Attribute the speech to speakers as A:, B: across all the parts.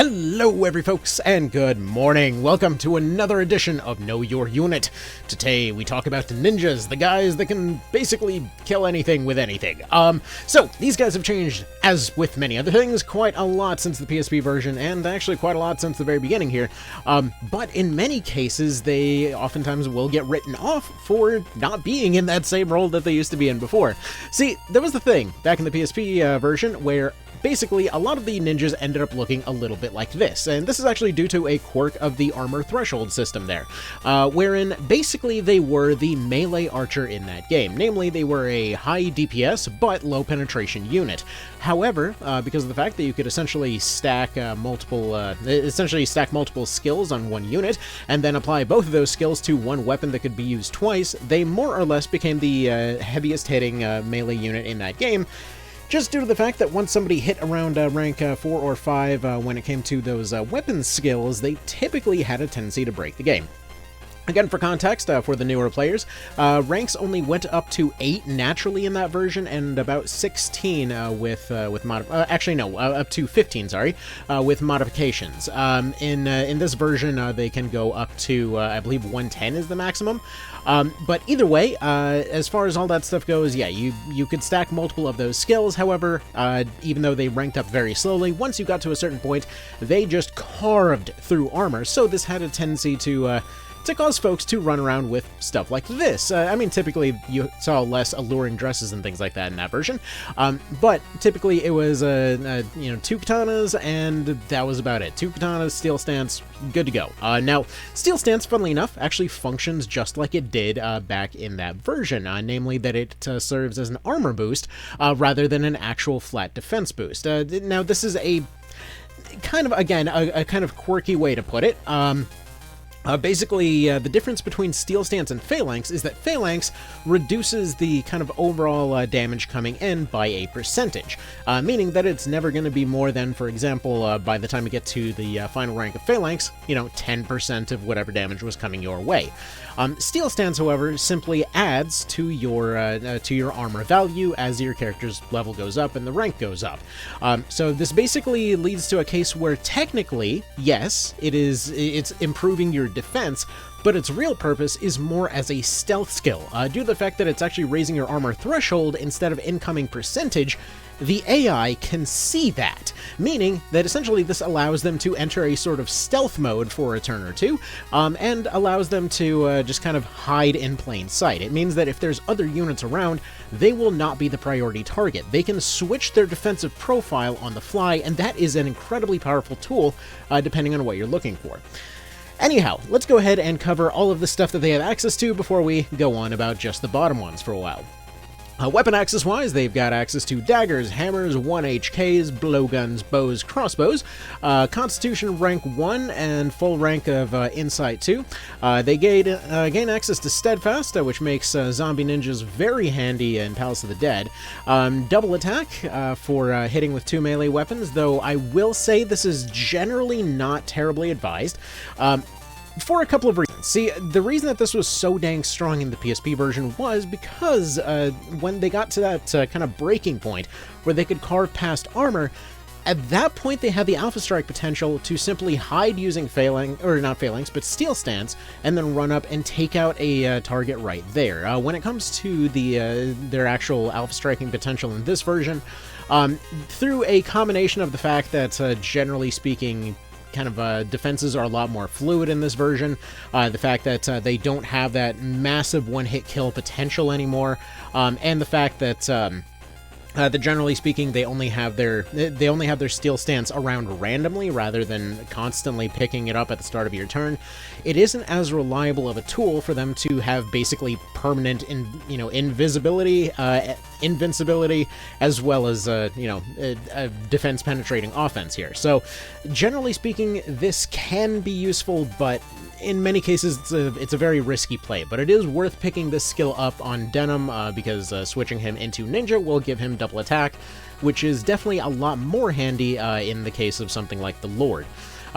A: Hello folks, and good morning. Welcome to another edition of Know Your Unit. Today we talk about ninjas, the guys that can basically kill anything with anything. So these guys have changed, as with many other things, quite a lot since the PSP version, and actually quite a lot since the very beginning here. But in many cases, they oftentimes will get written off for not being in that same role that they used to be in before. See, there was the thing back in the PSP version where basically, a lot of the ninjas ended up looking a little bit like this, and this is actually due to a quirk of the armor threshold system there, wherein basically they were the melee archer in that game. Namely, they were a high DPS but low penetration unit. However, because of the fact that you could essentially stack multiple skills on one unit, and then apply both of those skills to one weapon that could be used twice, they more or less became the heaviest hitting melee unit in that game. Just due to the fact that once somebody hit around rank 4 or 5 when it came to those weapon skills, they typically had a tendency to break the game. Again, for context, for the newer players, ranks only went up to 8 naturally in that version, and about 16 up to 15, sorry, with modifications. In this version, they can go up to, I believe 110 is the maximum. But either way, as far as all that stuff goes, yeah, you could stack multiple of those skills. However, even though they ranked up very slowly, once you got to a certain point, they just carved through armor, so this had a tendency to cause folks to run around with stuff like this. I mean, typically you saw less alluring dresses and things like that in that version, but typically it was, 2 katanas, and that was about it. 2 katanas, steel stance, good to go. Now, steel stance, funnily enough, actually functions just like it did back in that version, namely that it serves as an armor boost rather than an actual flat defense boost. Now, this is a kind of, again, a kind of quirky way to put it. Basically, the difference between Steel Stance and Phalanx is that Phalanx reduces the kind of overall damage coming in by a percentage, meaning that it's never going to be more than, for example, by the time you get to the final rank of Phalanx, 10% of whatever damage was coming your way. Steel Stance, however, simply adds to your armor value as your character's level goes up and the rank goes up. So this basically leads to a case where technically, yes, it's improving your defense, but its real purpose is more as a stealth skill. Due to the fact that it's actually raising your armor threshold instead of incoming percentage, the AI can see that, meaning that essentially this allows them to enter a sort of stealth mode for a turn or two, and allows them to just kind of hide in plain sight. It means that if there's other units around, they will not be the priority target. They can switch their defensive profile on the fly, and that is an incredibly powerful tool, depending on what you're looking for. Anyhow, let's go ahead and cover all of the stuff that they have access to before we go on about just the bottom ones for a while. Weapon access-wise, they've got access to daggers, hammers, 1HKs, blowguns, bows, crossbows, Constitution rank 1, and full rank of Insight 2. They gain access to Steadfast, which makes zombie ninjas very handy in Palace of the Dead. Double attack for hitting with 2 melee weapons, though I will say this is generally not terribly advised. For a couple of reasons. See, the reason that this was so dang strong in the PSP version was because when they got to that kind of breaking point where they could carve past armor, at that point they had the Alpha Strike potential to simply hide using Steel Stance, and then run up and take out a target right there. When it comes to their actual Alpha Striking potential in this version, through a combination of the fact that, generally speaking, kind of defenses are a lot more fluid in this version, the fact that they don't have that massive one-hit kill potential anymore, and the fact that generally speaking they only have their steel stance around randomly rather than constantly picking it up at the start of your turn. It isn't as reliable of a tool for them to have basically permanent invincibility, as well as a defense penetrating offense here. So generally speaking, this can be useful, but in many cases it's a very risky play. But it is worth picking this skill up on Denim because switching him into Ninja will give him double attack, which is definitely a lot more handy in the case of something like the Lord.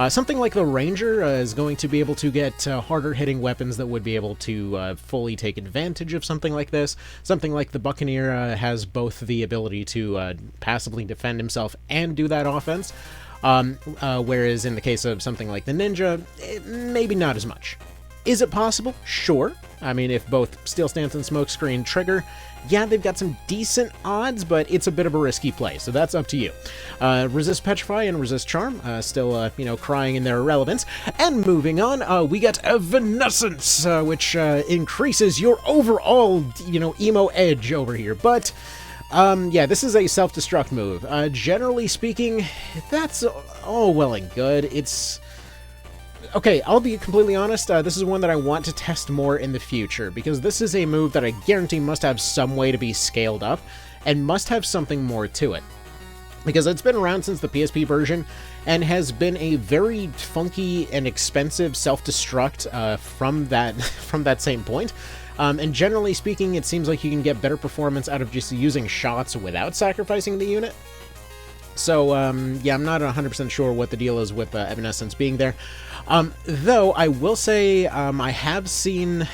A: Something like the Ranger is going to be able to get harder hitting weapons that would be able to fully take advantage of something like this. Something like the Buccaneer has both the ability to passively defend himself and do that offense. whereas in the case of something like the ninja, maybe not as much. Is it possible? Sure. I mean, if both Steel Stance and Smokescreen trigger, yeah, they've got some decent odds, but it's a bit of a risky play, so that's up to you. Resist Petrify and Resist Charm, still, crying in their irrelevance. And moving on, we get Evanescence, which increases your overall, emo edge over here. But, yeah, this is a self-destruct move. Generally speaking, that's all well and good. It's... Okay, I'll be completely honest, this is one that I want to test more in the future, because this is a move that I guarantee must have some way to be scaled up, and must have something more to it. Because it's been around since the PSP version, and has been a very funky and expensive self-destruct from that same point. And generally speaking, it seems like you can get better performance out of just using shots without sacrificing the unit. So, yeah, I'm not 100% sure what the deal is with Evanescence being there. Though, I will say, I have seen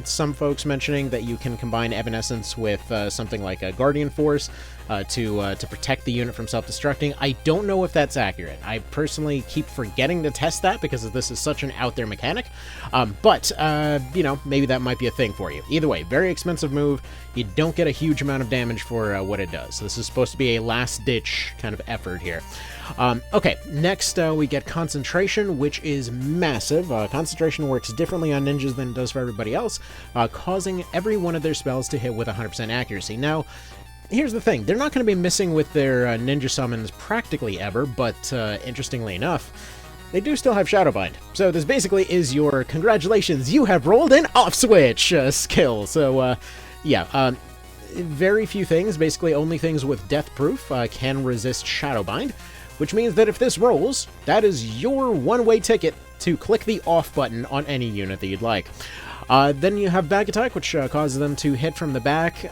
A: some folks mentioning that you can combine Evanescence with something like a Guardian Force to protect the unit from self-destructing. I don't know if that's accurate. I personally keep forgetting to test that because this is such an out-there mechanic. But, maybe that might be a thing for you. Either way, very expensive move. You don't get a huge amount of damage for what it does. So this is supposed to be a last-ditch kind of effort here. Okay, next we get Concentration, which is massive. Concentration works differently on ninjas than it does for everybody else, causing every one of their spells to hit with 100% accuracy. Now, here's the thing. They're not going to be missing with their ninja summons practically ever, but interestingly enough, they do still have Shadowbind. So this basically is your congratulations, you have rolled an off-switch skill. So, yeah, very few things, basically only things with Death Proof can resist Shadowbind, which means that if this rolls, that is your one-way ticket to click the off button on any unit that you'd like. Then you have Back Attack, which causes them to hit from the back.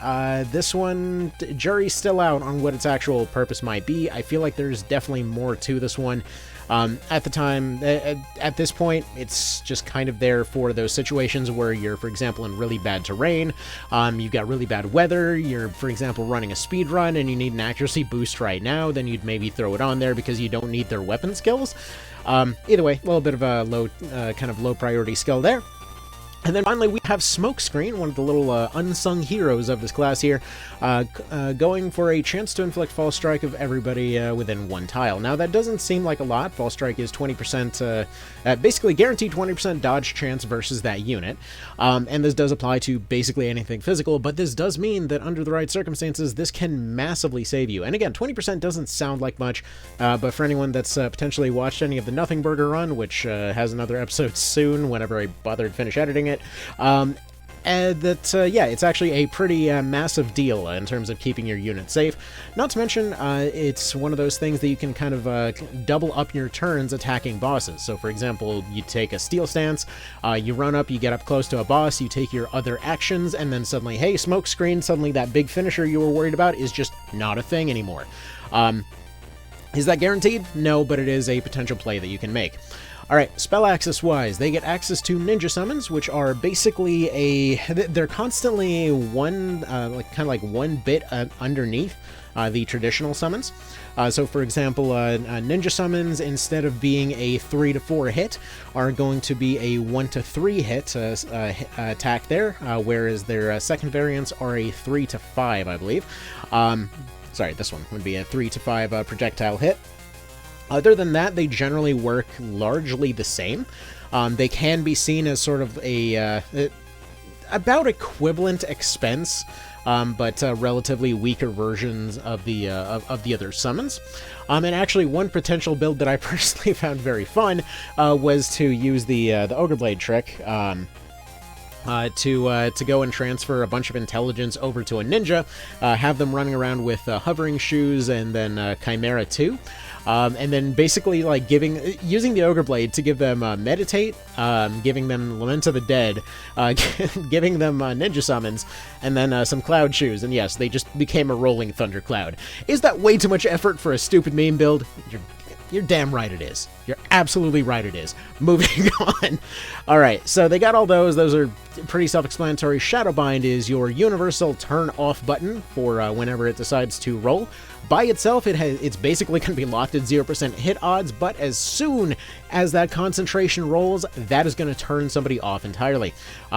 A: This one, jury's still out on what its actual purpose might be. I feel like there's definitely more to this one. At the time, at this point, it's just kind of there for those situations where you're, for example, in really bad terrain, you've got really bad weather, you're, for example, running a speed run and you need an accuracy boost right now, then you'd maybe throw it on there because you don't need their weapon skills. Either way, a little bit of a low priority skill there. And then finally, we have Smokescreen, one of the little unsung heroes of this class here, going for a chance to inflict Fall Strike of everybody within one tile. Now, that doesn't seem like a lot. Fall Strike is 20%, basically guaranteed 20% dodge chance versus that unit. And this does apply to basically anything physical, but this does mean that under the right circumstances, this can massively save you. And again, 20% doesn't sound like much, but for anyone that's potentially watched any of the Nothing Burger run, which has another episode soon whenever I bother to finish editing it, yeah, it's actually a pretty massive deal in terms of keeping your unit safe. Not to mention, it's one of those things that you can kind of double up your turns attacking bosses. So, for example, you take a Steel Stance, you run up, you get up close to a boss, you take your other actions, and then suddenly, hey, Smokescreen, suddenly that big finisher you were worried about is just not a thing anymore. Is that guaranteed? No, but it is a potential play that you can make. Alright, spell access-wise, they get access to ninja summons, which are basically they're constantly kind of like one bit underneath the traditional summons. So for example, ninja summons, instead of being a 3 to 4 hit, are going to be a 1 to 3 hit attack there, whereas their second variants are a 3 to 5, I believe. Sorry, this one would be a 3 to 5 projectile hit. Other than that, they generally work largely the same. They can be seen as sort of a about equivalent expense, but relatively weaker versions of the other summons. And actually, one potential build that I personally found very fun was to use the Ogre Blade trick. To go and transfer a bunch of intelligence over to a ninja, have them running around with hovering shoes and then Chimera 2. And then basically like using the Ogre Blade to give them Meditate, giving them Lament of the Dead, giving them ninja summons, and then some Cloud Shoes. And yes, they just became a rolling thundercloud. Is that way too much effort for a stupid meme build? You're damn right it is. You're absolutely right it is. Moving on. Alright, so they got all those. Those are pretty self-explanatory. Shadowbind is your universal turn-off button for whenever it decides to roll. By itself, it's basically going to be locked at 0% hit odds, but as soon as that concentration rolls, that is going to turn somebody off entirely.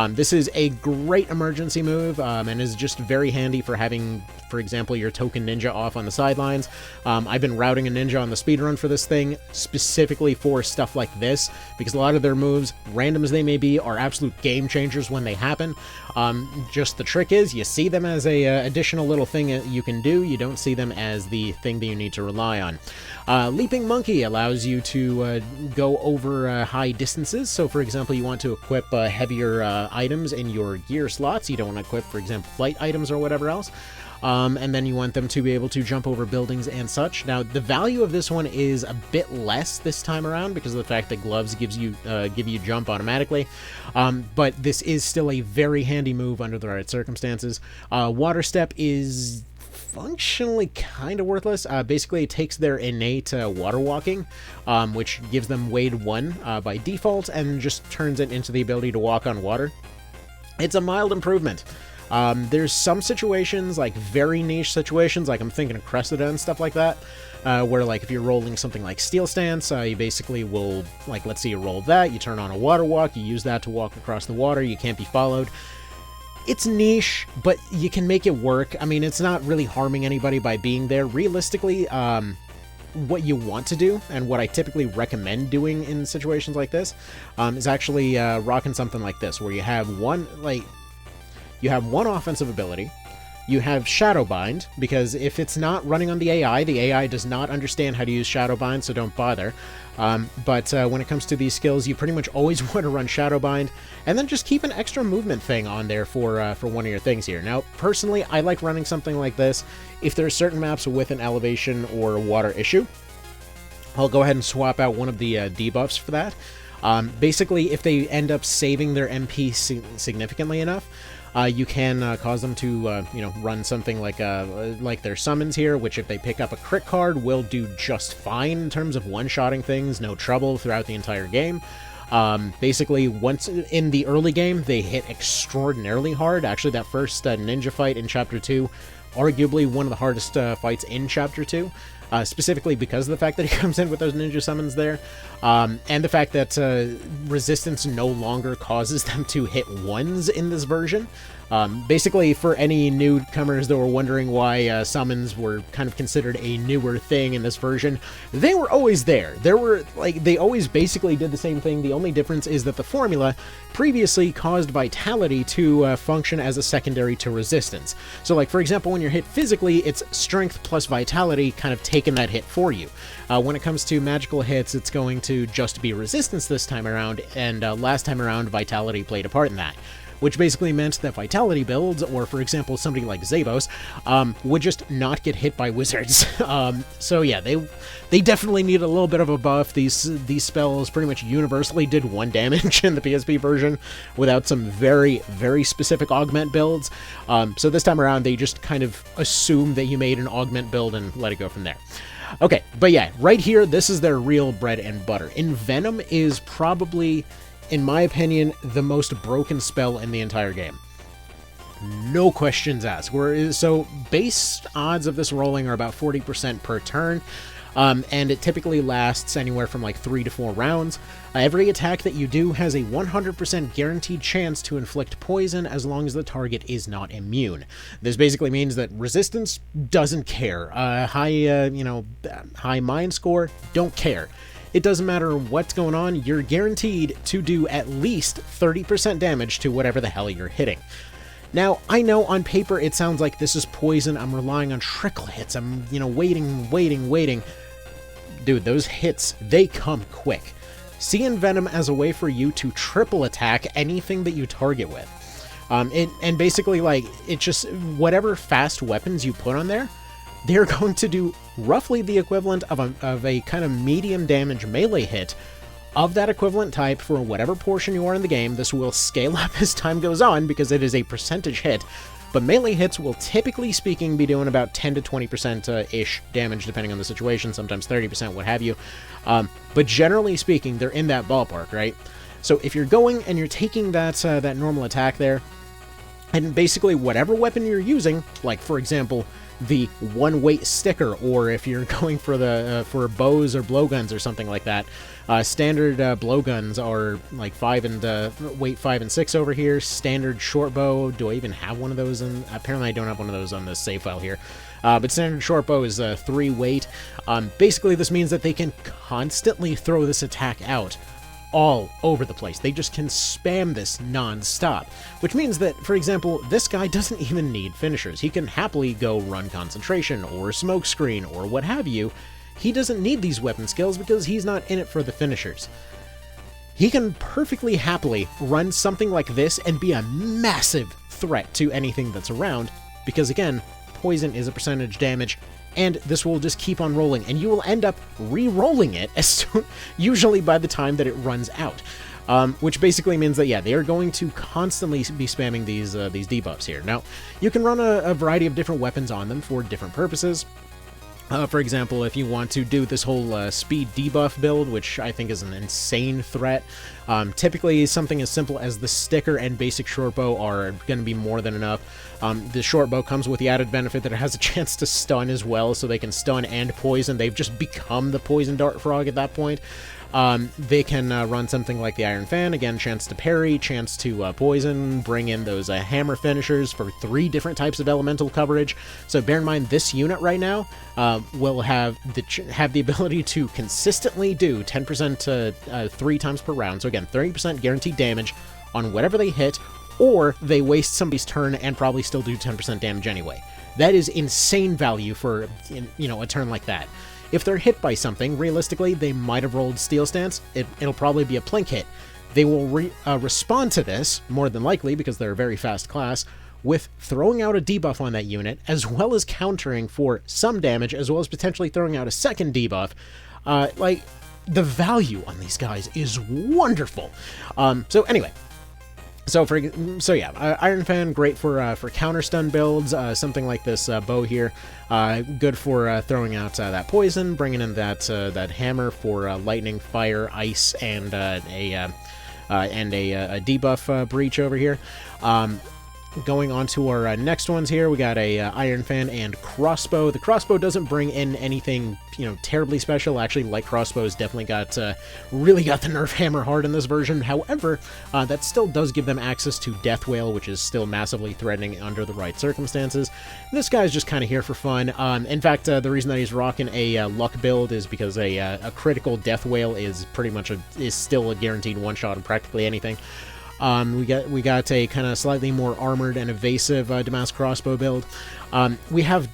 A: This is a great emergency move, and is just very handy for having, for example, your token ninja off on the sidelines. I've been routing a ninja on the speedrun for this thing, specifically for stuff like this, because a lot of their moves, random as they may be, are absolute game changers when they happen. Just the trick is, you see them as a additional little thing that you can do, you don't see them as the thing that you need to rely on. Leaping Monkey allows you to go over high distances, so for example, you want to equip heavier items in your gear slots. You don't want to equip, for example, flight items or whatever else. And then you want them to be able to jump over buildings and such. Now, the value of this one is a bit less this time around because of the fact that gloves give you jump automatically. But this is still a very handy move under the right circumstances. Water Step is functionally kind of worthless. Basically, it takes their innate water walking, which gives them Wade 1 by default, and just turns it into the ability to walk on water. It's a mild improvement. There's some situations, like very niche situations, like I'm thinking of Cressida and stuff like that, where like if you're rolling something like Steel Stance, you basically will, like let's say you roll that, you turn on a water walk, you use that to walk across the water, you can't be followed. It's niche, but you can make it work. I mean, it's not really harming anybody by being there. Realistically, what you want to do, and what I typically recommend doing in situations like this, is actually rocking something like this, where you have one offensive ability, you have Shadowbind, because if it's not running on the AI does not understand how to use Shadowbind, so don't bother. But when it comes to these skills, you pretty much always want to run Shadowbind, and then just keep an extra movement thing on there for one of your things here. Now, personally, I like running something like this. If there are certain maps with an elevation or water issue, I'll go ahead and swap out one of the debuffs for that. Basically, if they end up saving their MP significantly enough, you can cause them to, run something like their summons here, which if they pick up a crit card will do just fine in terms of one-shotting things, no trouble throughout the entire game. Basically, once in the early game, they hit extraordinarily hard. Actually, that first ninja fight in Chapter 2, arguably one of the hardest fights in Chapter 2. Specifically because of the fact that he comes in with those ninja summons there, and the fact that resistance no longer causes them to hit ones in this version. Basically, for any newcomers that were wondering why summons were kind of considered a newer thing in this version, they were always there. They always basically did the same thing. The only difference is that the formula previously caused Vitality to function as a secondary to resistance. So, like, for example, when you're hit physically, it's Strength plus Vitality kind of taking that hit for you. When it comes to magical hits, it's going to just be resistance this time around, and last time around, Vitality played a part in that. Which basically meant that Vitality builds, or for example somebody like Zabos, would just not get hit by wizards. So yeah, they definitely need a little bit of a buff. These spells pretty much universally did 1 damage in the PSP version, without some very, very specific augment builds. So this time around, they just kind of assume that you made an augment build and let it go from there. Okay, but yeah, right here, this is their real bread and butter. Envenom is probably, in my opinion, the most broken spell in the entire game. No questions asked. So base odds of this rolling are about 40% per turn, and it typically lasts anywhere from like 3 to 4 rounds. Every attack that you do has a 100% guaranteed chance to inflict poison as long as the target is not immune. This basically means that resistance doesn't care. High mind score, don't care. It doesn't matter what's going on, you're guaranteed to do at least 30% damage to whatever the hell you're hitting. Now, I know on paper it sounds like this is poison, I'm relying on trickle hits, I'm, waiting. Dude, those hits, they come quick. See Envenom as a way for you to triple attack anything that you target with. And basically, like, it just, whatever fast weapons you put on there, they're going to do roughly the equivalent of a kind of medium damage melee hit of that equivalent type for whatever portion you are in the game. This will scale up as time goes on because it is a percentage hit, but melee hits will typically speaking be doing about 10 to 20%-ish damage depending on the situation, sometimes 30%, what have you. But generally speaking, they're in that ballpark, right? So if you're going and you're taking that normal attack there, and basically whatever weapon you're using, like for example, the one-weight sticker, or if you're going for the for bows or blowguns or something like that, standard blowguns are like weight 5 and 6 over here. Standard short bow, do I even have one of those? Apparently I don't have one of those on this save file here. But standard short bow is 3 weight. Basically, this means that they can constantly throw this attack out all over the place. They just can spam this non-stop, which means that, for example, this guy doesn't even need finishers. He can happily go run concentration or smoke screen or what have you. He doesn't need these weapon skills because he's not in it for the finishers. He can perfectly happily run something like this and be a massive threat to anything that's around, because again, poison is a percentage damage, and this will just keep on rolling, and you will end up re-rolling it usually by the time that it runs out. Which basically means that, yeah, they are going to constantly be spamming these debuffs here. Now, you can run a variety of different weapons on them for different purposes. For example, if you want to do this whole speed debuff build, which I think is an insane threat, typically something as simple as the sticker and basic shortbow are going to be more than enough. The shortbow comes with the added benefit that it has a chance to stun as well, so they can stun and poison. They've just become the poison dart frog at that point. They can run something like the Iron Fan, again, chance to parry, chance to poison, bring in those hammer finishers for 3 different types of elemental coverage. So bear in mind, this unit right now will have the ability to consistently do 10% 3 times per round. So again, 30% guaranteed damage on whatever they hit, or they waste somebody's turn and probably still do 10% damage anyway. That is insane value for, a turn like that. If they're hit by something, realistically, they might have rolled Steel Stance. It'll probably be a plink hit. They will respond to this, more than likely, because they're a very fast class, with throwing out a debuff on that unit, as well as countering for some damage, as well as potentially throwing out a second debuff. Like, the value on these guys is wonderful. So anyway. So yeah, Iron Fan, great for counter stun builds. Something like this bow here, good for throwing out that poison, bringing in that hammer for lightning, fire, ice, and a debuff breach over here. Going on to our next ones here, we got a Iron Fan and crossbow. The crossbow doesn't bring in anything, terribly special. Actually, light crossbows definitely really got the nerf hammer hard in this version. However, that still does give them access to Death Whale, which is still massively threatening under the right circumstances. This guy's just kind of here for fun. In fact, the reason that he's rocking a luck build is because a critical Death Whale is still a guaranteed one-shot on practically anything. We got a kind of slightly more armored and evasive Damasque crossbow build. We have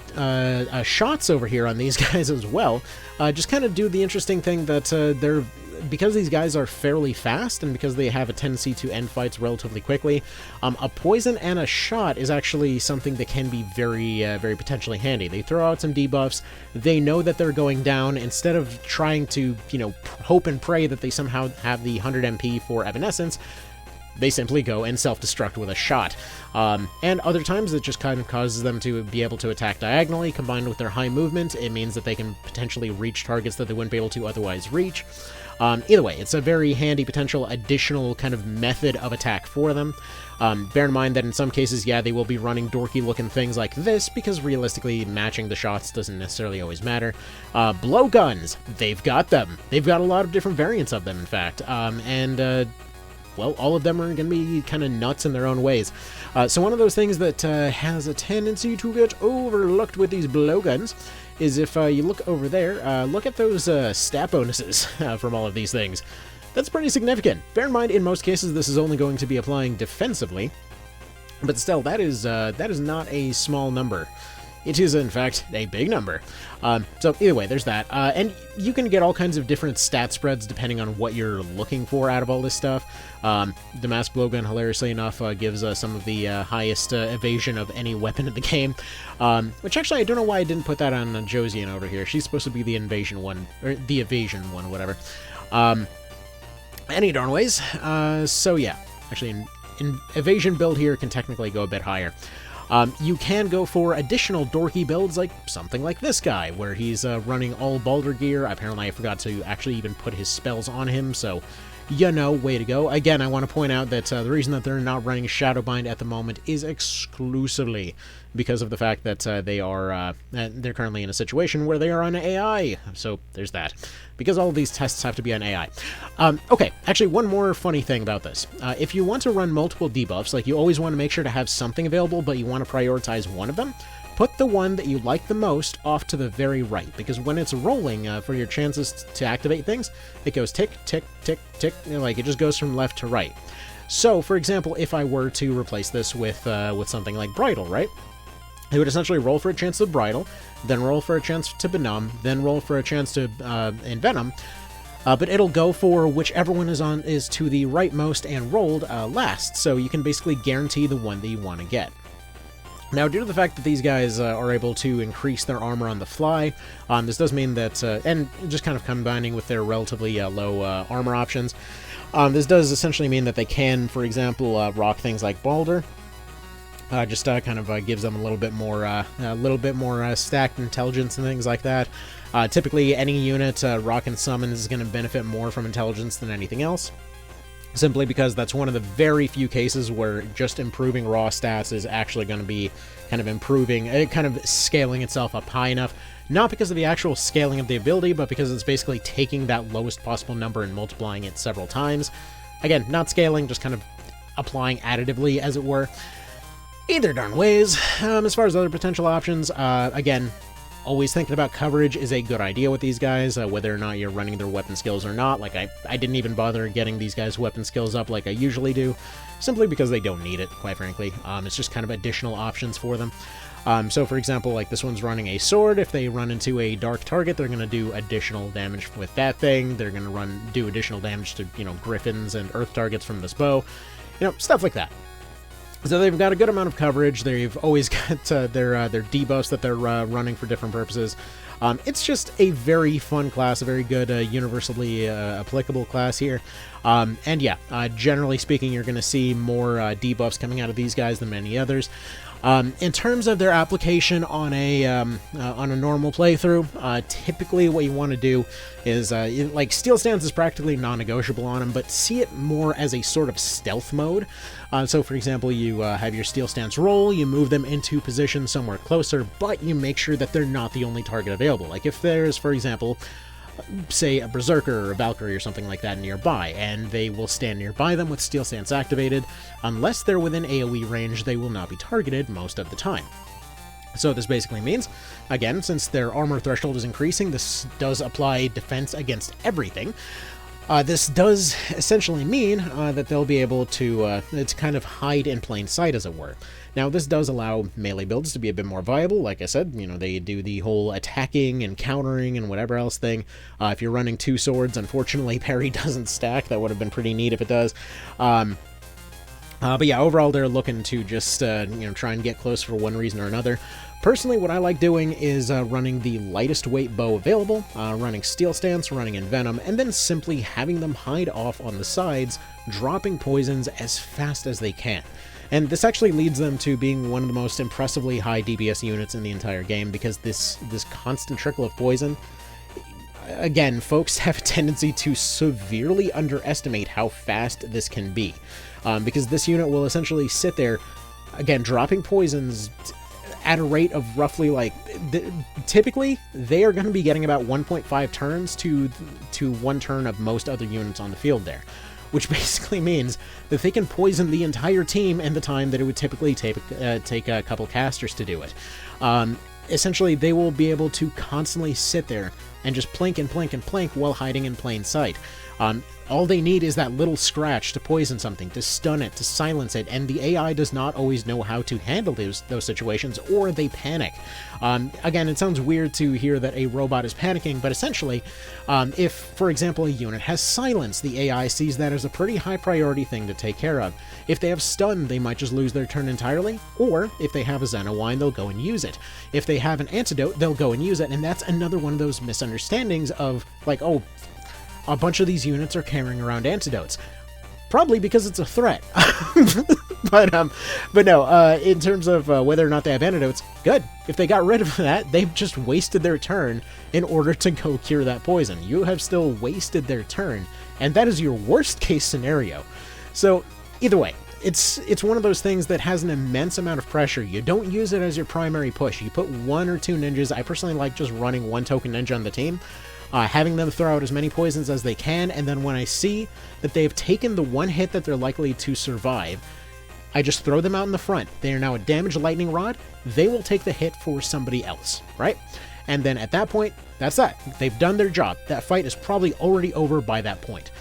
A: shots over here on these guys as well. Just kind of do the interesting thing that because these guys are fairly fast and because they have a tendency to end fights relatively quickly, a poison and a shot is actually something that can be very, very potentially handy. They throw out some debuffs. They know that they're going down. Instead of trying to, hope and pray that they somehow have the 100 MP for Evanescence, they simply go and self-destruct with a shot. And other times it just kind of causes them to be able to attack diagonally. Combined with their high movement, it means that they can potentially reach targets that they wouldn't be able to otherwise reach. Either way, it's a very handy potential additional kind of method of attack for them. Bear in mind that in some cases, yeah, they will be running dorky-looking things like this, because realistically, matching the shots doesn't necessarily always matter. Blowguns, they've got them. They've got a lot of different variants of them, in fact. Well, all of them are going to be kind of nuts in their own ways. So one of those things that has a tendency to get overlooked with these blowguns is if you look over there, look at those stat bonuses from all of these things. That's pretty significant. Bear in mind, in most cases, this is only going to be applying defensively, but still, that is not a small number. It is, in fact, a big number. So either way, there's that. And you can get all kinds of different stat spreads depending on what you're looking for out of all this stuff. Damasque Blowgun, hilariously enough, gives some of the highest evasion of any weapon in the game. Which actually, I don't know why I didn't put that on Josian over here. She's supposed to be the invasion one, or the evasion one, whatever. Any darn ways. So yeah, actually, an evasion build here can technically go a bit higher. You can go for additional dorky builds, like something like this guy, where he's running all Baldur gear. Apparently I forgot to actually even put his spells on him, so way to go. Again, I want to point out that the reason that they're not running Shadowbind at the moment is exclusively because of the fact that they're currently in a situation where they are on AI. So there's that. Because all of these tests have to be on AI. Okay, actually, one more funny thing about this. If you want to run multiple debuffs, like you always want to make sure to have something available, but you want to prioritize one of them, put the one that you like the most off to the very right, because when it's rolling for your chances to activate things, it goes tick, tick, tick, tick, like it just goes from left to right. So, for example, if I were to replace this with something like Bridle, right? It would essentially roll for a chance to Bridle, then roll for a chance to Benumb, then roll for a chance to Envenom, but it'll go for whichever one is to the rightmost and rolled last, so you can basically guarantee the one that you want to get. Now, due to the fact that these guys are able to increase their armor on the fly, this does mean that, and just kind of combining with their relatively low armor options, this does essentially mean that they can, for example, rock things like Balder. Just kind of gives them a little bit more stacked intelligence and things like that. Typically, any unit rock and summon is going to benefit more from intelligence than anything else. Simply because that's one of the very few cases where just improving raw stats is actually going to be kind of scaling itself up high enough. Not because of the actual scaling of the ability, but because it's basically taking that lowest possible number and multiplying it several times. Again, not scaling, just kind of applying additively, as it were. Either darn ways. As far as other potential options, again, always thinking about coverage is a good idea with these guys, whether or not you're running their weapon skills or not. Like, I didn't even bother getting these guys' weapon skills up like I usually do, simply because they don't need it, quite frankly. It's just kind of additional options for them. So, for example, like this one's running a sword. If they run into a dark target, they're going to do additional damage with that thing. They're going to do additional damage to, griffins and earth targets from this bow. Stuff like that. So they've got a good amount of coverage. They've always got their debuffs that they're running for different purposes. It's just a very fun class, a very good universally applicable class here. And yeah, generally speaking, you're going to see more debuffs coming out of these guys than many others. In terms of their application on a normal playthrough, typically what you want to do is, like, Steel Stance is practically non-negotiable on them, but see it more as a sort of stealth mode. So, for example, you have your Steel Stance roll, you move them into position somewhere closer, but you make sure that they're not the only target available. Like, if there's, for example, say a Berserker or a Valkyrie or something like that nearby, and they will stand nearby them with Steel Stance activated. Unless they're within AoE range, they will not be targeted most of the time. So this basically means, again, since their armor threshold is increasing, this does apply defense against everything. This does essentially mean that they'll be able to kind of hide in plain sight, as it were. Now, this does allow melee builds to be a bit more viable. Like I said, they do the whole attacking and countering and whatever else thing. If you're running two swords, unfortunately, parry doesn't stack. That would have been pretty neat if it does. But yeah, overall, they're looking to just, try and get close for one reason or another. Personally, what I like doing is running the lightest weight bow available, running Steel Stance, running Envenom, and then simply having them hide off on the sides, dropping poisons as fast as they can. And this actually leads them to being one of the most impressively high DPS units in the entire game, because this constant trickle of poison, again, folks have a tendency to severely underestimate how fast this can be. Because this unit will essentially sit there, again, dropping poisons at a rate of roughly, like, typically, they are going to be getting about 1.5 turns to 1 turn of most other units on the field there. Which basically means that they can poison the entire team in the time that it would typically take a couple casters to do it. Essentially, they will be able to constantly sit there and just plink and plink and plink while hiding in plain sight. All they need is that little scratch to poison something, to stun it, to silence it, and the AI does not always know how to handle those situations, or they panic. Again, it sounds weird to hear that a robot is panicking, but essentially, if, for example, a unit has silence, the AI sees that as a pretty high priority thing to take care of. If they have stun, they might just lose their turn entirely, or if they have a Xenowine, they'll go and use it. If they have an antidote, they'll go and use it, and that's another one of those misunderstandings of, like, oh, a bunch of these units are carrying around antidotes. Probably because it's a threat. but no, in terms of whether or not they have antidotes, good. If they got rid of that, they've just wasted their turn in order to go cure that poison. You have still wasted their turn and that is your worst case scenario. So either way, it's one of those things that has an immense amount of pressure. You don't use it as your primary push. You put 1 or 2 ninjas. I personally like just running 1 token ninja on the team, having them throw out as many poisons as they can, and then when I see that they've taken the 1 hit that they're likely to survive, I just throw them out in the front. They are now a damaged lightning rod. They will take the hit for somebody else, right? And then at that point, that's that. They've done their job. That fight is probably already over by that point.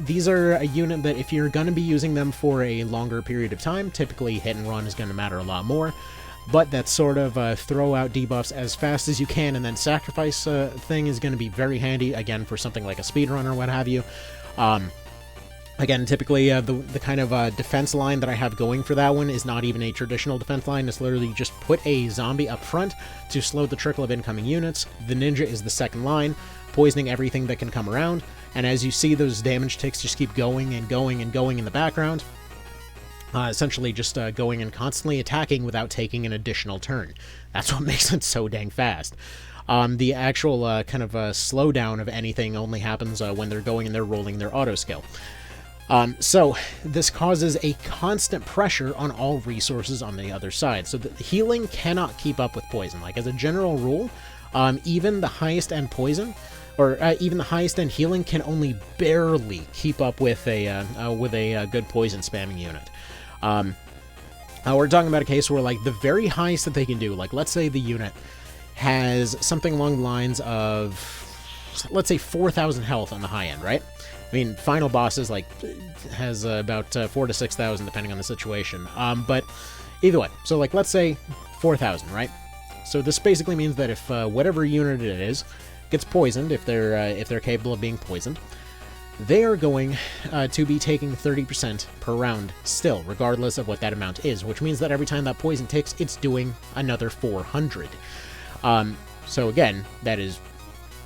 A: These are a unit that if you're going to be using them for a longer period of time, typically hit and run is going to matter a lot more. But that sort of throw out debuffs as fast as you can and then sacrifice thing is going to be very handy, again, for something like a speedrun or what have you. Again, typically the kind of defense line that I have going for that one is not even a traditional defense line. It's literally just put a zombie up front to slow the trickle of incoming units. The ninja is the second line, poisoning everything that can come around. And as you see, those damage ticks just keep going and going and going in the background. Essentially just going and constantly attacking without taking an additional turn. That's what makes it so dang fast. The actual kind of slowdown of anything only happens when they're going and they're rolling their auto skill. So this causes a constant pressure on all resources on the other side. So the healing cannot keep up with poison. Like, as a general rule, even the highest end poison, or even the highest end healing, can only barely keep up with a good poison spamming unit. We're talking about a case where, like, the very highest that they can do, like, let's say the unit has something along the lines of, let's say, 4,000 health on the high end, right? I mean, final bosses, like, has about 4,000 to 6,000, depending on the situation. But either way, so, like, let's say 4,000, right? So this basically means that if whatever unit it is gets poisoned, if they're capable of being poisoned, they are going to be taking 30% per round still, regardless of what that amount is, which means that every time that poison ticks, it's doing another 400. So again, that is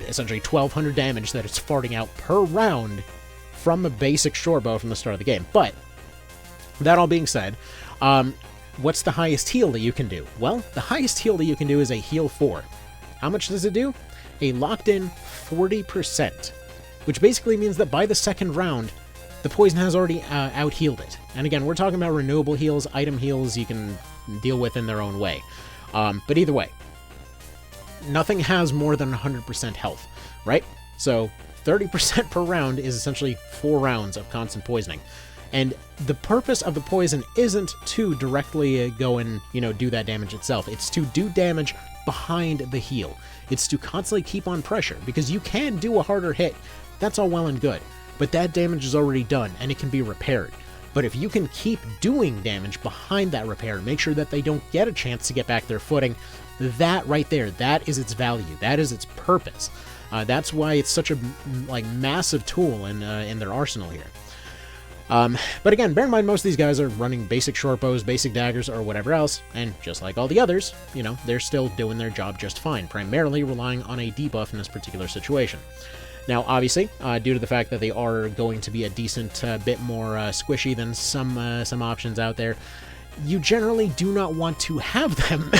A: essentially 1,200 damage that it's farting out per round from a basic short bow from the start of the game. But that all being said, what's the highest heal that you can do? Well, the highest heal that you can do is a heal 4. How much does it do? A locked-in 40%, which basically means that by the second round, the poison has already out-healed it. And again, we're talking about renewable heals, item heals you can deal with in their own way. But either way, nothing has more than 100% health, right? So 30% per round is essentially 4 rounds of constant poisoning. And the purpose of the poison isn't to directly go and, do that damage itself. It's to do damage behind the heal. It's to constantly keep on pressure, because you can do a harder hit. That's all well and good, but that damage is already done, and it can be repaired. But if you can keep doing damage behind that repair, make sure that they don't get a chance to get back their footing, that right there, that is its value. That is its purpose. That's why it's such a massive tool in their arsenal here. But again, bear in mind, most of these guys are running basic short bows, basic daggers, or whatever else, and just like all the others, they're still doing their job just fine, primarily relying on a debuff in this particular situation. Now, obviously, due to the fact that they are going to be a decent bit more squishy than some options out there, you generally do not want to have them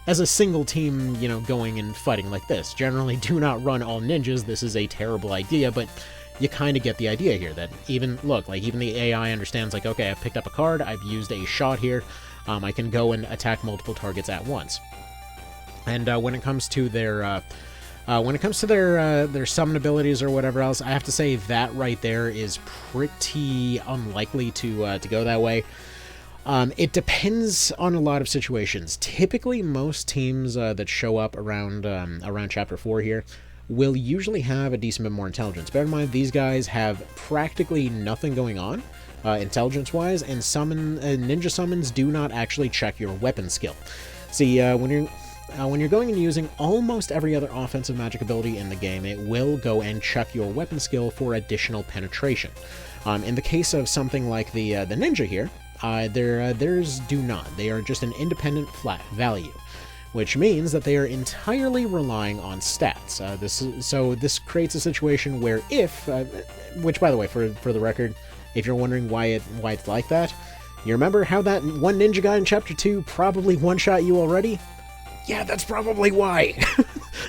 A: as a single team, going and fighting like this. Generally, do not run all ninjas. This is a terrible idea, but you kind of get the idea here that even the AI understands, like, okay, I've picked up a card, I've used a shot here, I can go and attack multiple targets at once. And when it comes to their summon abilities or whatever else, I have to say that right there is pretty unlikely to go that way. It depends on a lot of situations. Typically, most teams that show up around Chapter 4 here will usually have a decent bit more intelligence. Bear in mind, these guys have practically nothing going on, intelligence-wise, and ninja summons do not actually check your weapon skill. See, when you're going and using almost every other offensive magic ability in the game, it will go and check your weapon skill for additional penetration. In the case of something like the ninja here, theirs do not. They are just an independent flat value, which means that they are entirely relying on stats. This creates a situation where which by the way, for the record, if you're wondering why it's like that, you remember how that one ninja guy in Chapter 2 probably one-shot you already? yeah, that's probably why.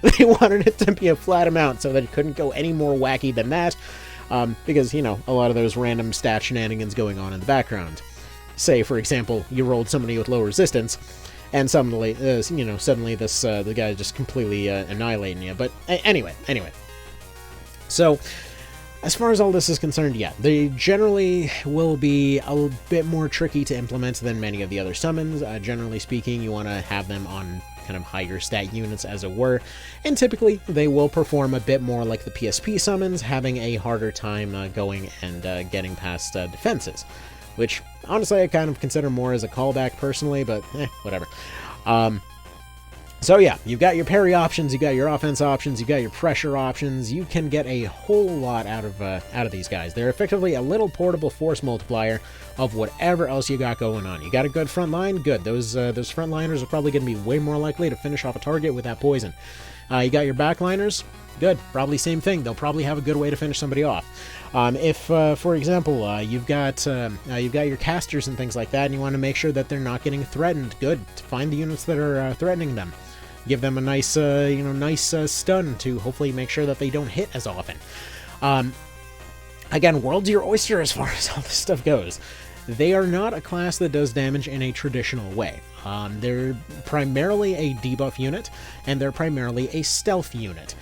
A: They wanted it to be a flat amount so that it couldn't go any more wacky than that, because, you know, a lot of those random stat shenanigans going on in the background. Say, for example, you rolled somebody with low resistance, and suddenly, suddenly this the guy just completely annihilating you. But anyway. So, as far as all this is concerned, yeah, they generally will be a bit more tricky to implement than many of the other summons. Generally speaking, you want to have them on kind of higher stat units, as it were, and typically they will perform a bit more like the PSP summons, having a harder time going and getting past defenses, which honestly I kind of consider more as a callback personally, but whatever. So yeah, you've got your parry options, you got your offense options, you got your pressure options. You can get a whole lot out of these guys. They're effectively a little portable force multiplier of whatever else you got going on. You got a good front line? Good. Those frontliners are probably going to be way more likely to finish off a target with that poison. You got your backliners? Good. Probably same thing. They'll probably have a good way to finish somebody off. If, for example, you've got your casters and things like that, and you want to make sure that they're not getting threatened, good. Find the units that are threatening them. Give them a nice, stun to hopefully make sure that they don't hit as often. Again, world's your oyster as far as all this stuff goes. They are not a class that does damage in a traditional way. They're primarily a debuff unit, and they're primarily a stealth unit.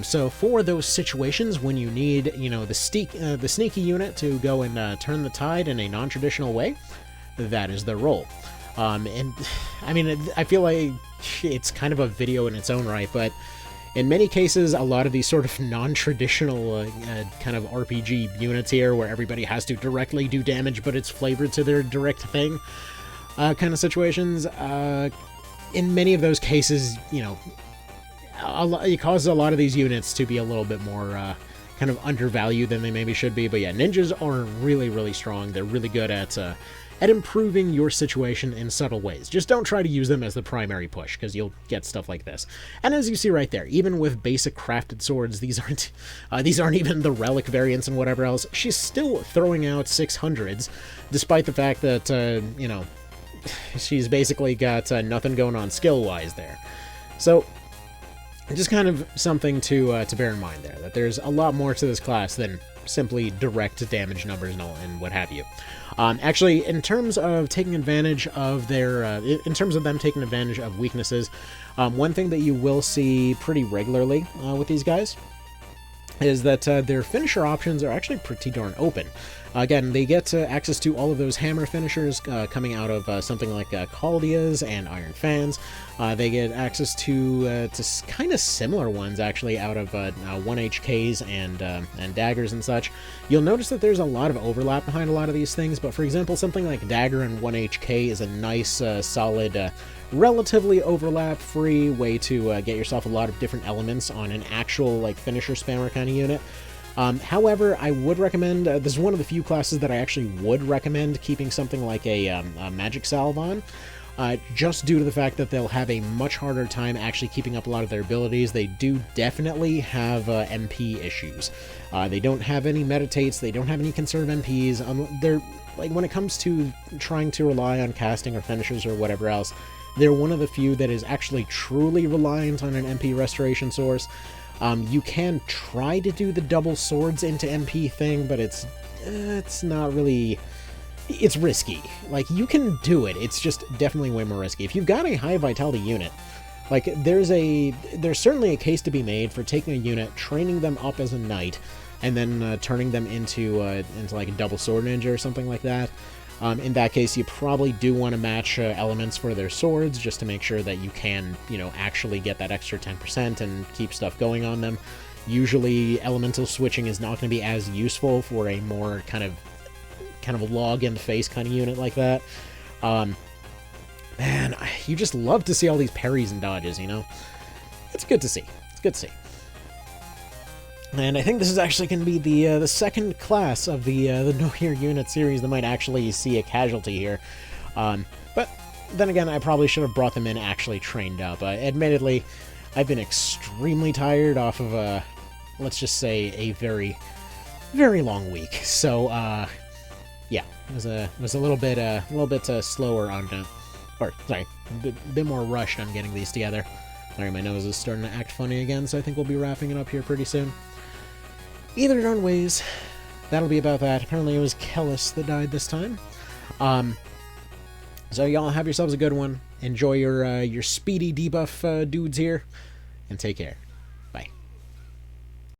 A: So for those situations when you need, the sneaky unit to go and turn the tide in a non-traditional way, that is their role. And I mean, I feel like it's kind of a video in its own right, but in many cases, a lot of these sort of non-traditional kind of RPG units here, where everybody has to directly do damage, but it's flavored to their direct thing, kind of situations, in many of those cases, it causes a lot of these units to be a little bit more kind of undervalued than they maybe should be. But yeah, ninjas are really, really strong. They're really good at improving your situation in subtle ways. Just don't try to use them as the primary push, because you'll get stuff like this. And as you see right there, even with basic crafted swords, these aren't even the relic variants and whatever else. She's still throwing out 600s, despite the fact that, she's basically got nothing going on skill-wise there. So, just kind of something to bear in mind there, that there's a lot more to this class than simply direct damage numbers and what have you. Actually, in terms of taking advantage of in terms of them taking advantage of weaknesses, one thing that you will see pretty regularly with these guys is that their finisher options are actually pretty darn open. Again, they get access to all of those hammer finishers coming out of something like Caldias and Iron Fans. They get access to kind of similar ones, actually, out of 1HKs and daggers and such. You'll notice that there's a lot of overlap behind a lot of these things, but for example, something like dagger and 1HK is a nice, solid, relatively overlap-free way to get yourself a lot of different elements on an actual finisher spammer kind of unit. However, I would recommend, this is one of the few classes that I actually would recommend keeping something like a Magic Salve on, just due to the fact that they'll have a much harder time actually keeping up a lot of their abilities. They do definitely have MP issues. They don't have any meditates, they don't have any conserve MPs. They're, when it comes to trying to rely on casting or finishers or whatever else, they're one of the few that is actually truly reliant on an MP restoration source. You can try to do the double swords into MP thing, but it's not really... It's risky. You can do it, it's just definitely way more risky. If you've got a high vitality unit, there's certainly a case to be made for taking a unit, training them up as a knight, and then turning them into like a double sword ninja or something like that. In that case, you probably do want to match elements for their swords, just to make sure that you can, actually get that extra 10% and keep stuff going on them. Usually, elemental switching is not going to be as useful for a more kind of log-in-the-face kind of unit like that. Man, you just love to see all these parries and dodges, It's good to see. It's good to see. And I think this is actually going to be the second class of the No Hero Unit series that might actually see a casualty here. But then again, I probably should have brought them in actually trained up. Admittedly, I've been extremely tired off of, let's just say, a very, very long week. So, yeah, it was a little bit slower on Or, sorry, a bit more rushed on getting these together. Sorry, my nose is starting to act funny again, so I think we'll be wrapping it up here pretty soon. Either darn ways, that'll be about that. Apparently it was Kellis that died this time. So y'all have yourselves a good one. Enjoy your speedy debuff dudes here, and take care.